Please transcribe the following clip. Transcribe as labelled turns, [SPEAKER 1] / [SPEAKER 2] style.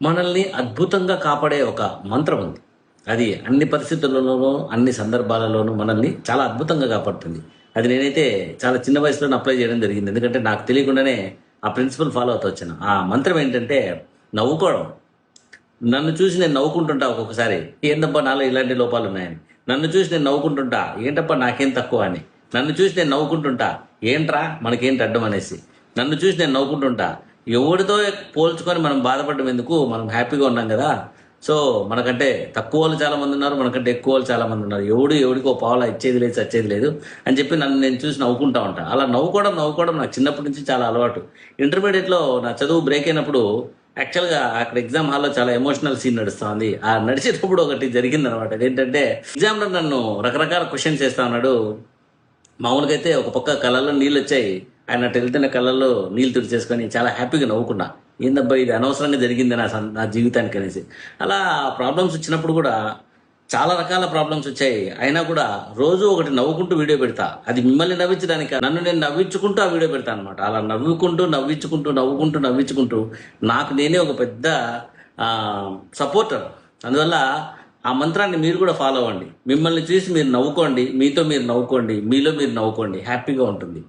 [SPEAKER 1] మనల్ని అద్భుతంగా కాపాడే ఒక మంత్రం ఉంది. అది అన్ని పరిస్థితులలోనూ, అన్ని సందర్భాలలోనూ మనల్ని చాలా అద్భుతంగా కాపాడుతుంది. అది నేనైతే చాలా చిన్న వయసులోనే అప్లై చేయడం జరిగింది. ఎందుకంటే నాకు తెలియకుండానే ఆ ప్రిన్సిపల్ ఫాలో అవుతూ వచ్చాను. ఆ మంత్రం ఏంటంటే నవ్వుకోవడం. నన్ను చూసి నేను నవ్వుకుంటుంటా ఒక్కొక్కసారి. ఏందబ్బా నాలో ఇలాంటి లోపాలు ఉన్నాయని. నన్ను చూసి నేను నవ్వుకుంటుంటా. ఏంటబ్బా నాకేం తక్కువ అని. నన్ను చూసి నేను నవ్వుకుంటుంటా. ఏంట్రా మనకేంటి అడ్డం అనేసి. నన్ను చూసి నేను నవ్వుకుంటుంటా. ఎవరితో పోల్చుకొని మనం బాధపడడం ఎందుకు? మనం హ్యాపీగా ఉన్నాం కదా. సో మనకంటే తక్కువ వాళ్ళు చాలా మంది ఉన్నారు, మనకంటే ఎక్కువ వాళ్ళు చాలా మంది ఉన్నారు. ఎవడికో పావులా ఇచ్చేది లేదు, చచ్చేది లేదు అని చెప్పి నన్ను నేను చూసి నవ్వుకుంటా ఉంటా. అలా నవ్వుకోవడం నాకు చిన్నప్పటి నుంచి చాలా అలవాటు. ఇంటర్మీడియట్లో నా చదువు బ్రేక్ అయినప్పుడు యాక్చువల్గా అక్కడ ఎగ్జామ్ హాల్లో చాలా ఎమోషనల్ సీన్ నడుస్తుంది. ఆ నడిచేటప్పుడు ఒకటి జరిగింది అనమాట. అదేంటంటే ఎగ్జామ్లో నన్ను రకరకాల క్వశ్చన్స్ చేస్తా ఉన్నాడు. మామూలుగా అయితే ఒక పక్క కళ్ళల్లో నీళ్ళు వచ్చాయి. ఆయన అటు వెళ్తున్న కళ్ళల్లో నీళ్ళు తుడిచేసుకొని చాలా హ్యాపీగా నవ్వుకున్నా. ఏందబ్బా ఇది అనవసరంగా జరిగింది నా జీవితానికి అనేసి. అలా ప్రాబ్లమ్స్ వచ్చినప్పుడు కూడా చాలా రకాల ప్రాబ్లమ్స్ వచ్చాయి. అయినా కూడా రోజు ఒకటి నవ్వుకుంటూ వీడియో పెడతా. అది మిమ్మల్ని నవ్వించడానికి, నన్ను నేను నవ్వించుకుంటూ ఆ వీడియో పెడతా అనమాట. అలా నవ్వుకుంటూ నాకు నేనే ఒక పెద్ద సపోర్టర్. అందువల్ల ఆ మంత్రాన్ని మీరు కూడా ఫాలో అవ్వండి. మిమ్మల్ని చూసి మీరు నవ్వుకోండి, మీతో మీరు నవ్వుకోండి, మీలో మీరు నవ్వుకోండి, హ్యాపీగా ఉంటుంది.